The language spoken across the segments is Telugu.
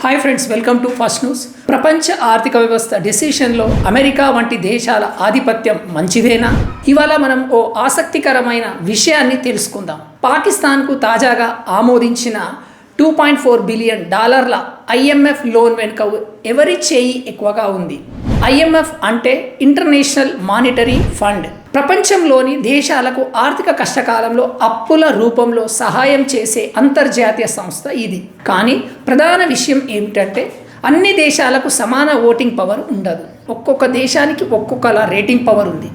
Hi friends, welcome to first news. ప్రపంచ ఆర్థిక వ్యవస్థ డెసిషన్లో అమెరికా వంటి దేశాల ఆధిపత్యం మంచిదేనా? ఇవాళ మనం ఓ ఆసక్తికరమైన విషయాన్ని తెలుసుకుందాం. పాకిస్తాన్కు తాజాగా ఆమోదించిన $2.4 బిలియన్ IMF లోన్ వెనుక ఎవరి చేయి ఎక్కువగా ఉంది? IMF అంటే ఇంటర్నేషనల్ మానిటరీ ఫండ్. ప్రపంచంలోని దేశాలకు ఆర్థిక కష్టకాలంలో అప్పుల రూపంలో సహాయం చేసే అంతర్జాతీయ సంస్థ ఇది. కానీ ప్రధాన విషయం ఏమిటంటే అన్ని దేశాలకు సమాన ఓటింగ్ పవర్ ఉండదు. ఒక్కొక్క దేశానికి ఒక్కొక్కలా రేటింగ్ పవర్ ఉంది.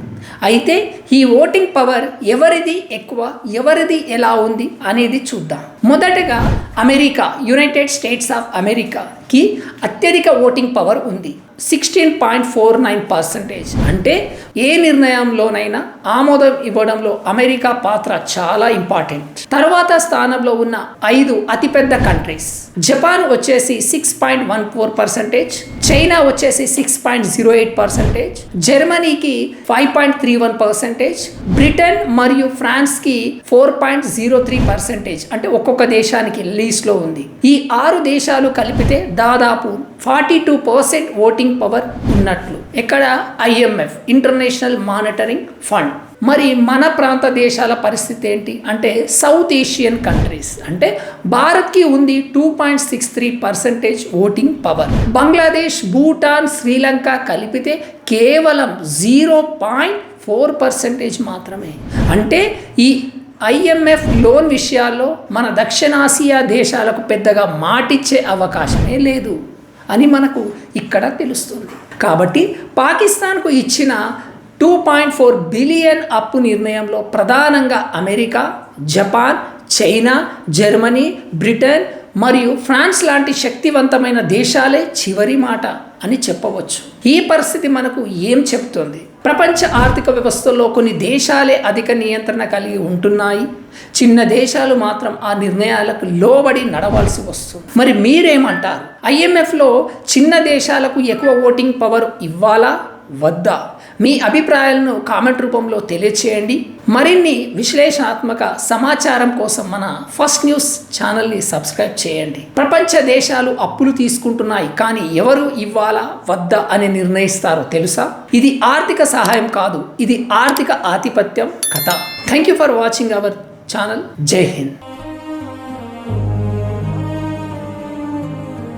అయితే ఈ ఓటింగ్ పవర్ ఎవరిది ఎక్కువ, ఎవరిది ఎలా ఉంది అనేది చూద్దాం. మొదటగా అమెరికా, యునైటెడ్ స్టేట్స్ ఆఫ్ అమెరికాకి అత్యధిక ఓటింగ్ పవర్ ఉంది, 16.49%. అంటే ఏ నిర్ణయంలోనైనా ఆమోదం ఇవ్వడంలో అమెరికా పాత్ర చాలా ఇంపార్టెంట్. తర్వాత స్థానంలో ఉన్న 5 అతిపెద్ద కంట్రీస్: జపాన్ వచ్చేసి 6.14%, చైనా వచ్చేసి 6.08%, జర్మనీకి 5.31%, బ్రిటన్ మరియు ఫ్రాన్స్కి 4.03%. అంటే ఒక్కొక్క దేశానికి లీస్ట్లో ఉంది. ఈ 6 దేశాలు కలిపితే దాదాపు 42% ఓటింగ్ పవర్ ఉన్నట్లు. ఇక్కడ IMF, ఇంటర్నేషనల్ మానిటరింగ్ ఫండ్. మరి మన ప్రాంత దేశాల పరిస్థితి ఏంటి అంటే సౌత్ ఏషియన్ కంట్రీస్ అంటే భారత్కి ఉంది 2.63% ఓటింగ్ పవర్. బంగ్లాదేశ్, భూటాన్, శ్రీలంక కలిపితే కేవలం 0.4% మాత్రమే. అంటే ఈ IMF లోన్ విషయాల్లో మన దక్షిణాసియా దేశాలకు పెద్దగా మాటిచ్చే అవకాశమే లేదు అని మనకు ఇక్కడ తెలుస్తుంది. కాబట్టి పాకిస్తాన్కు ఇచ్చిన 2.4 బిలియన్ అప్పు నిర్ణయంలో ప్రధానంగా America, Japan, China, Germany, Britain మరియు ఫ్రాన్స్ లాంటి శక్తివంతమైన దేశాలే చివరి మాట అని చెప్పవచ్చు. ఈ పరిస్థితి మనకు ఏం చెప్తుంది? ప్రపంచ ఆర్థిక వ్యవస్థలో కొన్ని దేశాలే అధిక నియంత్రణ కలిగి ఉంటున్నాయి. చిన్న దేశాలు మాత్రం ఆ నిర్ణయాలకు లోబడి నడవాల్సి వస్తుంది. మరి మీరేమంటారు? IMFలో చిన్న దేశాలకు ఎక్కువ ఓటింగ్ పవర్ ఇవ్వాలా వద్దా? మీ అభిప్రాయాలను కామెంట్ రూపంలో తెలియచేయండి. మరిన్ని విశ్లేషణాత్మక సమాచారం కోసం మన ఫస్ట్ న్యూస్ ఛానల్ని సబ్స్క్రైబ్ చేయండి. ప్రపంచ దేశాలు అప్పులు తీసుకుంటున్నాయి, కానీ ఎవరు ఇవ్వాలా వద్దా అని నిర్ణయిస్తారో తెలుసా? ఇది ఆర్థిక సహాయం కాదు, ఇది ఆర్థిక ఆధిపత్యం కథ. Thank you for watching our channel. జై హింద్.